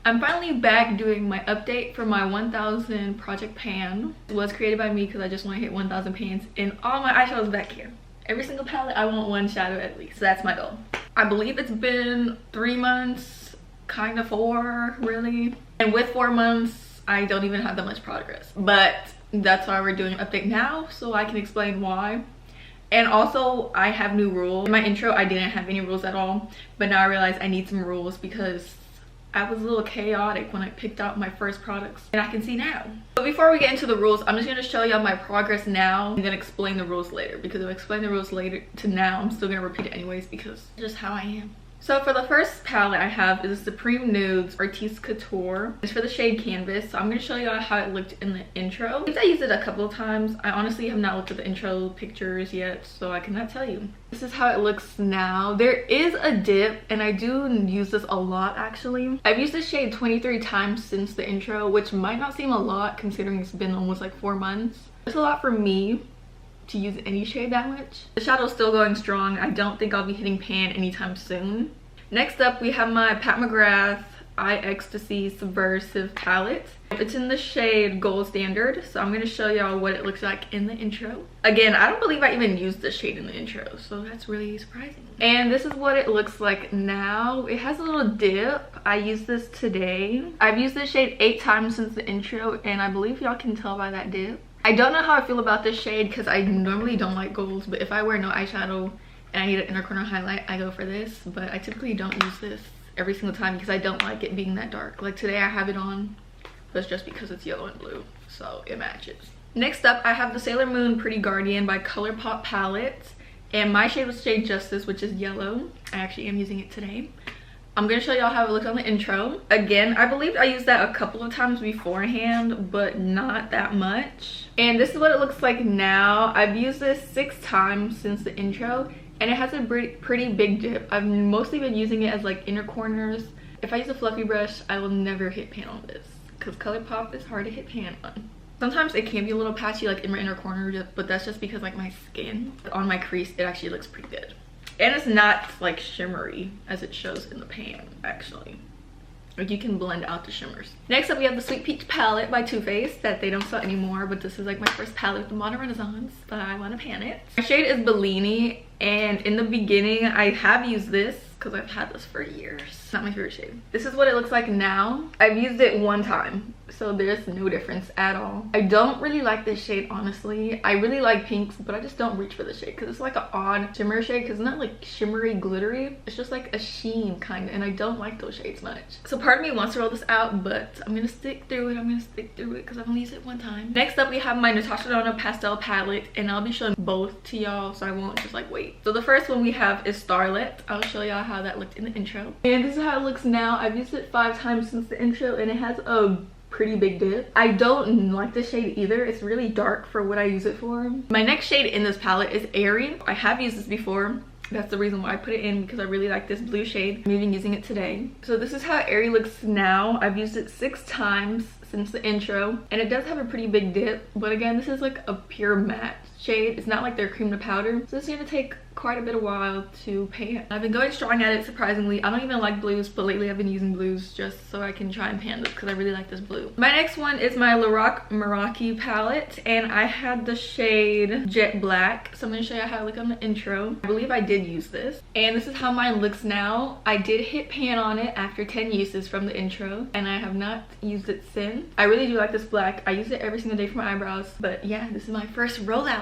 I'm finally back doing my update for my 1000 project pan. It was created by me because I just want to hit 1000 pans in all my eyeshadows back here. Every single palette I want one shadow at least, so that's my goal. I believe it's been 3 months, kind of 4 really, and with 4 months I don't even have that much progress, but that's why we're doing an update now, so I can explain why. And also I have new rules. In my intro I didn't have any rules at all, but now I realize I need some rules because I was a little chaotic when I picked out my first products, and I can see now. But before we get into the rules, I'm just going to show y'all my progress now and then explain the rules later, because if I explain the rules later to now, I'm still going to repeat it anyways because it's just how I am. So for the first palette I have is Supreme Nudes Artiste Couture. It's for the shade Canvas. So I'm going to show y'all how it looked in the intro. I think I used it a couple of times. I honestly have not looked at the intro pictures yet, so I cannot tell you. This is how it looks now. There is a dip, and I do use this a lot actually. I've used this shade 23 times since the intro, which might not seem a lot considering it's been almost like 4 months. It's a lot for me to use any shade that much. The shadow's still going strong. I don't think I'll be hitting pan anytime soon. Next up we have my Pat McGrath Eye Ecstasy Subversive palette. It's in the shade Gold Standard, so I'm going to show y'all what it looks like in the intro. Again, I don't believe I even used this shade in the intro, so that's really surprising. And this is what it looks like now. It has a little dip. I used this today. I've used this shade 8 times since the intro, and I believe y'all can tell by that dip. I don't know how I feel about this shade because I normally don't like golds, but if I wear no eyeshadow and I need an inner corner highlight, I go for this. But I typically don't use this every single time because I don't like it being that dark. Like today I have it on, but it's just because it's yellow and blue, so it matches. Next up I have the Sailor Moon Pretty Guardian by ColourPop palette, and my shade was shade Justice, which is yellow. I actually am using it today. I'm going to show y'all how it looked on the intro. Again, I believe I used that a couple of times beforehand, but not that much. And this is what it looks like now. I've used this 6 times since the intro, and it has a pretty big dip. I've mostly been using it as like inner corners. If I use a fluffy brush, I will never hit pan on this because ColourPop is hard to hit pan on. Sometimes it can be a little patchy like in my inner corner, but that's just because like my skin on my crease, it actually looks pretty good. And it's not like shimmery as it shows in the pan actually. Like you can blend out the shimmers. Next up we have the Sweet Peach palette by Too Faced that they don't sell anymore, but this is like my first palette with the Modern Renaissance, but I want to pan it. My shade is Bellini, and in the beginning I have used this because I've had this for years. It's not my favorite shade. This is what it looks like now. I've used it 1 time, so there's no difference at all. I don't really like this shade honestly. I really like pinks, but I just don't reach for the shade because it's like an odd shimmer shade, because it's not like shimmery glittery, it's just like a sheen kind of, and I don't like those shades much. So part of me wants to roll this out, but I'm gonna stick through it. Because I've only used it 1 time. Next up we have my Natasha Denona pastel palette, and I'll be showing both to y'all, so I won't just like wait. So the first one we have is Starlet. I'll show y'all how that looked in the intro, and this is how it looks now. I've used it 5 times since the intro, and it has a pretty big dip. I don't like this shade either. It's really dark for what I use it for. My next shade in this palette is Airy. I have used this before. That's the reason why I put it in, because I really like this blue shade. I'm even using it today. So this is how Airy looks now. I've used it 6 times since the intro, and it does have a pretty big dip, but again, this is like a pure matte shade. It's not like they're cream to powder, so it's gonna take quite a bit of while to pan. I've been going strong at it, surprisingly. I don't even like blues, but lately I've been using blues just so I can try and pan this because I really like this blue. My next one is my Lorac Meraki palette, and I had the shade Jet Black, so I'm gonna show you how I look on the intro. I believe I did use this, and this is how mine looks now. I did hit pan on it after 10 uses from the intro, and I have not used it since. I really do like this black. I use it every single day for my eyebrows, but yeah, this is my first rollouts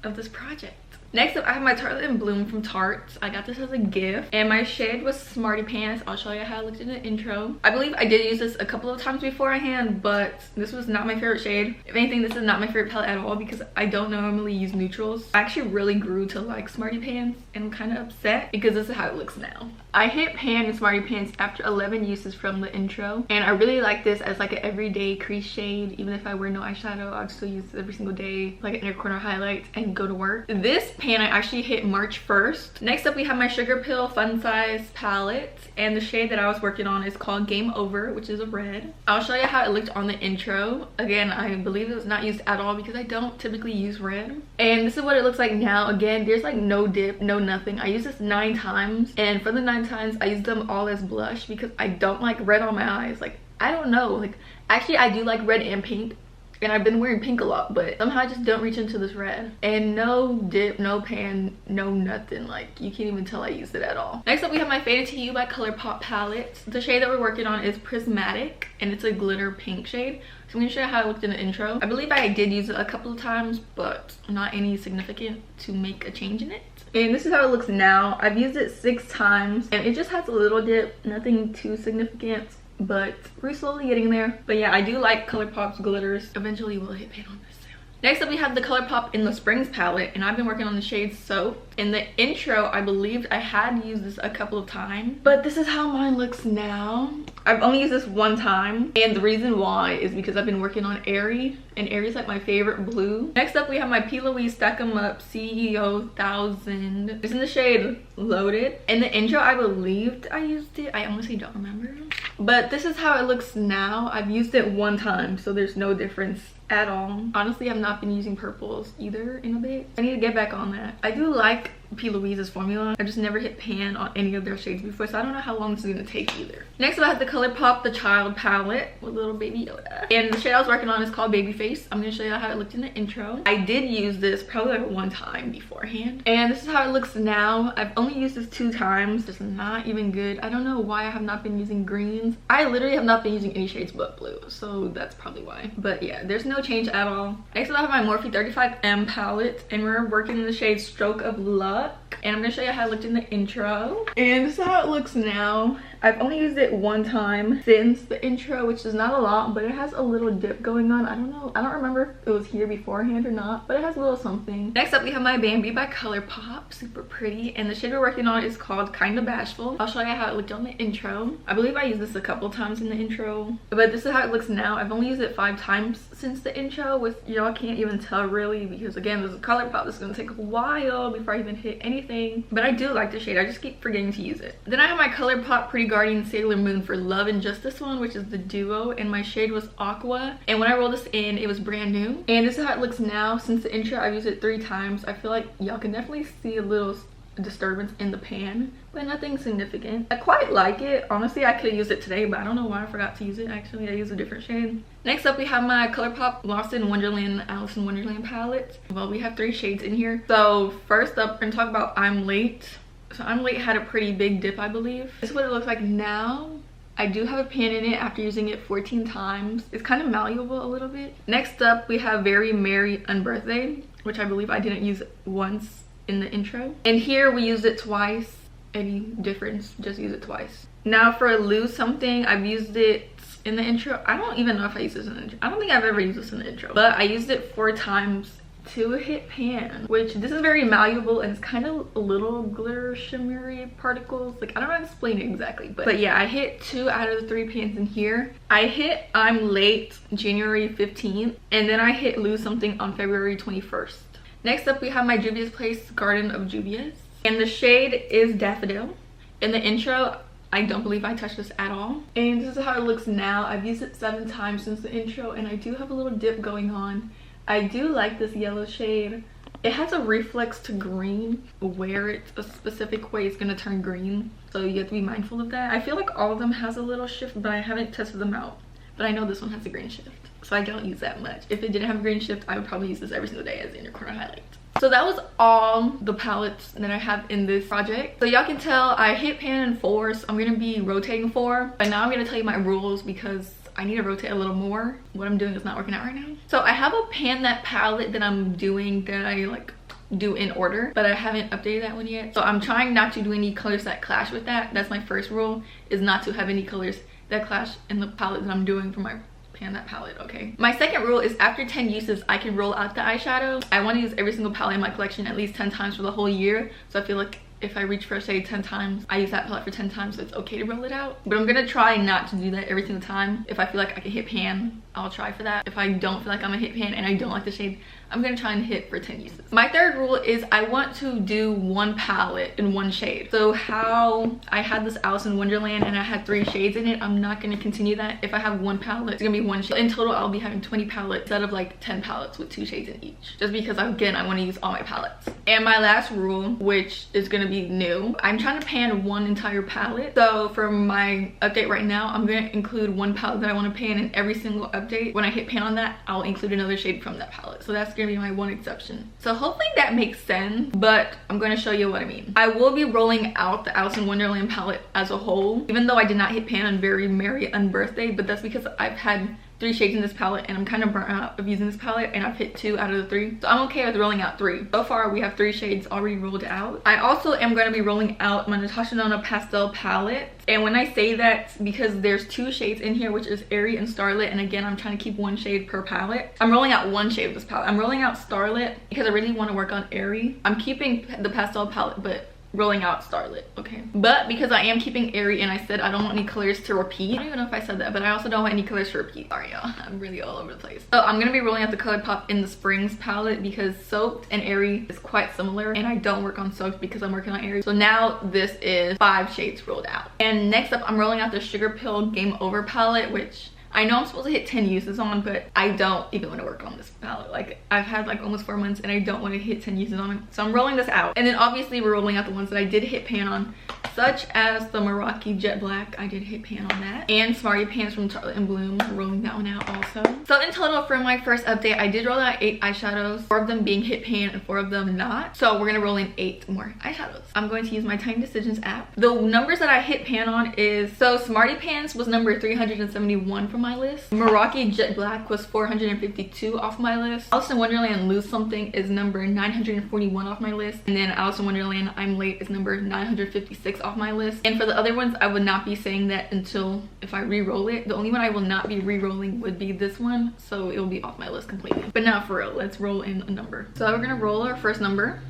of this project. Next up I have my Tartelette in Bloom from Tarte. I got this as a gift, and my shade was Smarty Pants. I'll show you how it looked in the intro. I believe I did use this a couple of times beforehand, but this was not my favorite shade. If anything, this is not my favorite palette at all because I don't normally use neutrals. I actually really grew to like Smarty Pants, and I'm kind of upset because this is how it looks now. I hit pan in Smarty Pants after 11 uses from the intro, and I really like this as like an everyday crease shade. Even if I wear no eyeshadow, I'll still use it every single day, like an inner corner highlight and go to work. This pan I actually hit March 1st. Next up we have my Sugar Pill Fun Size palette, and the shade that I was working on is called Game Over, which is a red. I'll show you how it looked on the intro. Again, I believe it was not used at all because I don't typically use red. And this is what it looks like now. Again, there's like no dip, no nothing. I used this 9 times, and for the 9 times I used them all as blush because I don't like red on my eyes. Like, I don't know, like actually I do like red and pink, and I've been wearing pink a lot, but somehow I just don't reach into this red. And no dip, no pan, no nothing. Like, you can't even tell I used it at all. Next up we have my Faded to You by ColourPop palette. The shade that we're working on is Prismatic, and it's a glitter pink shade. So I'm going to show you how it looked in the intro. I believe I did use it a couple of times, but not any significant to make a change in it. And this is how it looks now. I've used it 6 times, and it just has a little dip, nothing too significant, but we're slowly getting there. But yeah, I do like ColourPop's glitters. Eventually we'll hit pan on this soon. Next up we have the ColourPop In the Springs palette, and I've been working on the shade Soap. In the intro, I believed I had used this a couple of times, but this is how mine looks now. I've only used this 1 time, and the reason why is because I've been working on Airy, and Airy's like my favorite blue. Next up we have my P. Louise Stack 'em Up CEO 1000. It's in the shade Loaded. In the intro, I believed I used it. I honestly don't remember, but this is how it looks now. I've used it 1 time, so there's no difference at all. Honestly, I've not been using purples either in a bit. I need to get back on that. I do like P. Louise's formula. I just never hit pan on any of their shades before, so I don't know how long this is gonna take either. Next up I have the ColourPop The Child palette with little baby Yoda, and the shade I was working on is called Babyface. I'm gonna show you how it looked in the intro. I did use this probably like 1 time beforehand, and this is how it looks now. I've only used this 2 times. It's not even good. I don't know why I have not been using greens. I literally have not been using any shades but blue, so that's probably why. But yeah, there's no change at all. Next up I have my Morphe 35M palette, and we're working in the shade Stroke of Luck, and I'm gonna show you how it looked in the intro. And this is how it looks now. I've only used it 1 time since the intro, which is not a lot, but it has a little dip going on. I don't know, I don't remember if it was here beforehand or not, but it has a little something. Next up we have my Bambi by ColourPop, super pretty, and the shade we're working on is called Kinda Bashful. I'll show you how it looked on the intro. I believe I used this a couple times in the intro, but this is how it looks now. I've only used it 5 times since the intro, which y'all can't even tell really, because again, this is ColourPop. This is gonna take a while before I even hit anything, but I do like the shade. I just keep forgetting to use it. Then I have my ColourPop Pretty Guardian Sailor Moon for Love and Justice one, which is the duo, and my shade was Aqua, and when I rolled this in, it was brand new. And this is how it looks now. Since the intro, I've used it 3 times. I feel like y'all can definitely see a little disturbance in the pan, but nothing significant. I quite like it. Honestly, I could have used it today, but I don't know why I forgot to use it. Actually, I used a different shade. Next up we have my ColourPop Lost in Wonderland Alice in Wonderland palette. Well, we have 3 shades in here. So first up, we're gonna talk about I'm Late. So I'm Late had a pretty big dip, I believe. This is what it looks like now. I do have a pan in it after using it 14 times. It's kind of malleable a little bit. Next up we have Very Merry Unbirthday, which I believe I didn't use once in the intro, and here we used it twice. Any difference, just use it twice. Now for Lose Something, I've used it in the intro. I don't even know if I used this in the intro. I don't think I've ever used this in the intro, but I used it 4 times to hit pan, which this is very malleable, and it's kind of a little glitter shimmery particles. Like, I don't know how to explain it exactly, but yeah, I hit 2 out of the 3 pans in here. I hit I'm Late January 15th, and then I hit Lose Something on February 21st. Next up we have my Juvia's Place Garden of Juvia's, and the shade is Daffodil. In the intro, I don't believe I touched this at all, and this is how it looks now. I've used it 7 times since the intro, and I do have a little dip going on. I do like this yellow shade. It has a reflex to green, where it's a specific way it's gonna turn green, so you have to be mindful of that. I feel like all of them has a little shift, but I haven't tested them out. But I know this one has a green shift, so I don't use that much. If it didn't have a green shift, I would probably use this every single day as inner corner highlight. So that was all the palettes that I have in this project. So y'all can tell I hit pan in 4, so I'm gonna be rotating 4. But now I'm gonna tell you my rules because I need to rotate a little more. What I'm doing is not working out right now. So I have a pan that palette that I'm doing that I like do in order, but I haven't updated that one yet. So I'm trying not to do any colors that clash with that. That's my first rule, is not to have any colors that clash in the palette that I'm doing for my pan that palette. Okay, my second rule is after 10 uses I can roll out the eyeshadow. I want to use every single palette in my collection at least 10 times for the whole year, so I feel like if I reach for a shade 10 times, I use that palette for 10 times, so it's okay to roll it out. But I'm gonna try not to do that every single time. If I feel like I can hit pan, I'll try for that. If I don't feel like I'm gonna hit pan and I don't like the shade, I'm gonna try and hit for 10 uses. My third rule is I want to do one palette in one shade. So how I had this Alice in Wonderland and I had 3 shades in it, I'm not gonna continue that. If I have one palette, it's gonna be one shade. In total, I'll be having 20 palettes instead of like 10 palettes with 2 shades in each. Just because, again, I wanna use all my palettes. And my last rule, which is gonna be new, I'm trying to pan one entire palette. So for my update right now, I'm gonna include one palette that I wanna pan in every single update. When I hit pan on that, I'll include another shade from that palette. So that's gonna be my one exception. So hopefully that makes sense, but I'm gonna show you what I mean. I will be rolling out the Alice in Wonderland palette as a whole, even though I did not hit pan on Very Merry Unbirthday, but that's because I've had 3 shades in this palette and I'm kind of burnt out of using this palette, and I've hit 2 out of the 3. So I'm okay with rolling out 3. So far we have 3 shades already rolled out. I also am going to be rolling out my Natasha Denona pastel palette. And when I say that, because there's 2 shades in here, which is Airy and Starlit, and again, I'm trying to keep 1 shade per palette. I'm rolling out 1 shade of this palette. I'm rolling out Starlit because I really want to work on Airy. I'm keeping the pastel palette, but rolling out Starlit, okay? But because I am keeping Airy and I said I don't want any colors to repeat, I don't even know if I said that, but I also don't want any colors to repeat. Sorry y'all, I'm really all over the place. So I'm gonna be rolling out the ColourPop in the Springs palette because Soaked and Airy is quite similar, and I don't work on Soaked because I'm working on Airy. So now this is 5 shades rolled out. And next up, I'm rolling out the Sugar Pill Game Over palette, which I know I'm supposed to hit 10 uses on, but I don't even want to work on this palette. Like, I've had like almost 4 months and I don't want to hit 10 uses on it. So I'm rolling this out. And then obviously we're rolling out the ones that I did hit pan on, such as the Meraki Jet Black. I did hit pan on that. And Smarty Pants from Charlotte and Bloom. We're rolling that one out also. So in total for my first update, I did roll out 8 eyeshadows, 4 of them being hit pan and 4 of them not. So we're gonna roll in 8 more eyeshadows. I'm going to use my Tiny Decisions app. The numbers that I hit pan on is, so Smarty Pants was number 371 from my list. Meraki Jet Black was 452 off my list. Alice in Wonderland Lose Something is number 941 off my list. And then Alice in Wonderland I'm Late is number 956 off my list. And for the other ones, I would not be saying that until if I re-roll it. The only one I will not be re-rolling would be this one. So it will be off my list completely. But now for real, let's roll in a number. So we're gonna roll our first number.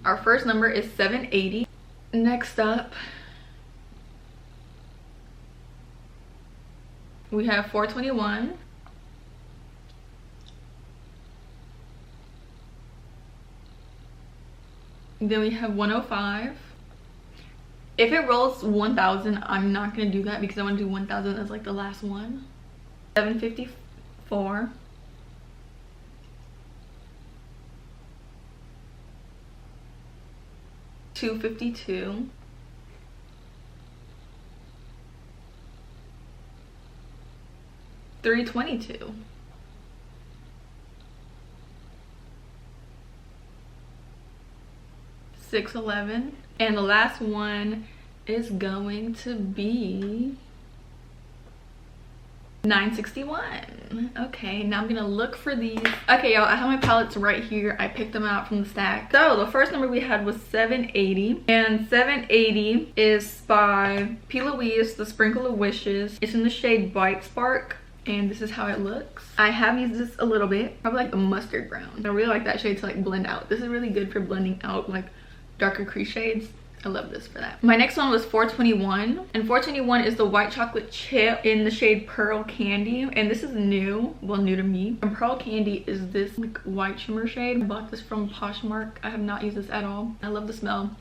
Our first number is 780. Next up, we have 421. Then we have 105. If it rolls 1000, I'm not gonna do that because I want to do 1000 as like the last one. 754. 252. 322. 611. And the last one is going to be 961. Okay, now I'm gonna look for these. Okay, y'all, I have my palettes right here. I picked them out from the stack. So the first number we had was 780, and 780 is by P. Louise, The Sprinkle of Wishes. It's in the shade Bite Spark, and this is how it looks. I have used this a little bit, probably like a mustard brown. I really like that shade to like blend out. This is really good for blending out like darker crease shades. I love this for that. My next one was 421, and 421 is the white chocolate chip in the shade Pearl Candy, and this is new, well, new to me. And Pearl Candy is this like white shimmer shade. I bought this from Poshmark. I have not used this at all. I love the smell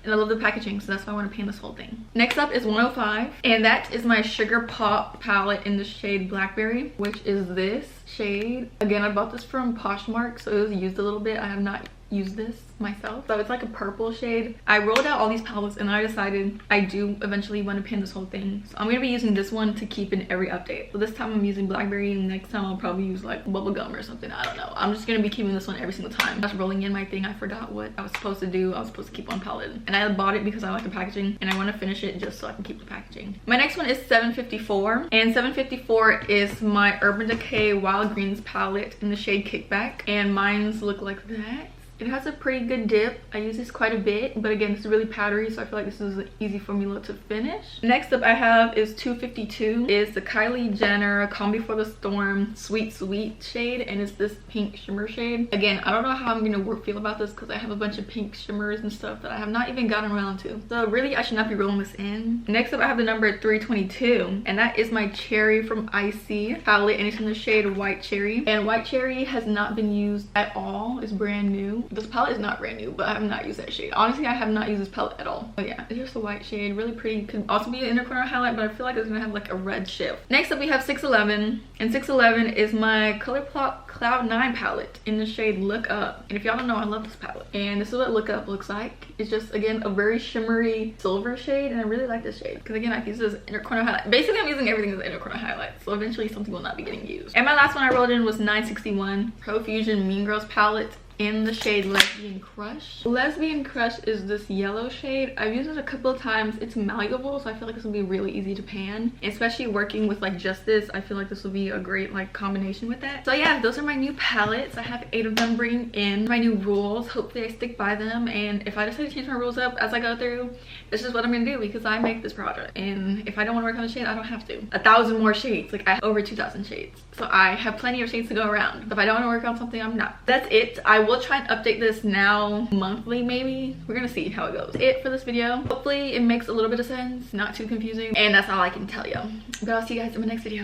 and I love the packaging, so that's why I want to pan this whole thing. Next up is 105, and that is my Sugar Pop palette in the shade Blackberry, which is this shade. Again, I bought this from Poshmark, so it was used a little bit. I have not used this myself. So it's like a purple shade. I rolled out all these palettes and I decided I do eventually want to pan this whole thing. So I'm going to be using this one to keep in every update. So this time I'm using Blackberry, and next time I'll probably use like bubblegum or something. I don't know. I'm just going to be keeping this one every single time. I was rolling in my thing. I forgot what I was supposed to do. I was supposed to keep one palette. And I bought it because I like the packaging and I want to finish it just so I can keep the packaging. My next one is 754. And 754 is my Urban Decay Wild Greens palette in the shade Kickback. And mine's look like that. It has a pretty good dip. I use this quite a bit, but again, it's really powdery, so I feel like this is an easy formula to finish. Next up I have is 252. It's the Kylie Jenner Calm Before the Storm Sweet Sweet shade, and it's this pink shimmer shade. Again, I don't know how I'm gonna feel about this because I have a bunch of pink shimmers and stuff that I have not even gotten around to. So really, I should not be rolling this in. Next up, I have the number 322, and that is my Cherry from Icy palette, and it's in the shade White Cherry. And White Cherry has not been used at all. It's brand new. This palette is not brand new, but I have not used that shade. Honestly, I have not used this palette at all. But yeah, it's just a white shade, really pretty. Could also be an inner corner highlight, but I feel like it's gonna have like a red shift. Next up, we have 611, and 611 is my ColourPop Cloud 9 palette in the shade Look Up. And if y'all don't know, I love this palette. And this is what Look Up looks like. It's just, again, a very shimmery silver shade, and I really like this shade because, again, I use this as inner corner highlight. Basically, I'm using everything as inner corner highlight, so eventually something will not be getting used. And my last one I rolled in was 961 Profusion Mean Girls palette in the shade Lesbian Crush. Lesbian Crush is this yellow shade. I've used it a couple of times. It's malleable, so I feel like this will be really easy to pan, especially working with like just this. I feel like this will be a great like combination with that. So yeah, those are my new palettes. I have 8 of them bringing in my new rules. Hopefully I stick by them, and if I decide to change my rules up as I go through, this is what I'm gonna do because I make this project, and if I don't want to work on a shade, I don't have to. 1,000 more shades. Like, I have over 2,000 shades, so I have plenty of shades to go around. If I don't want to work on something, I'm not. That's it. I will try and update this now monthly, maybe. We're gonna see how it goes. That's it for this video. Hopefully it makes a little bit of sense, not too confusing, and that's all I can tell you. But I'll see you guys in my next video.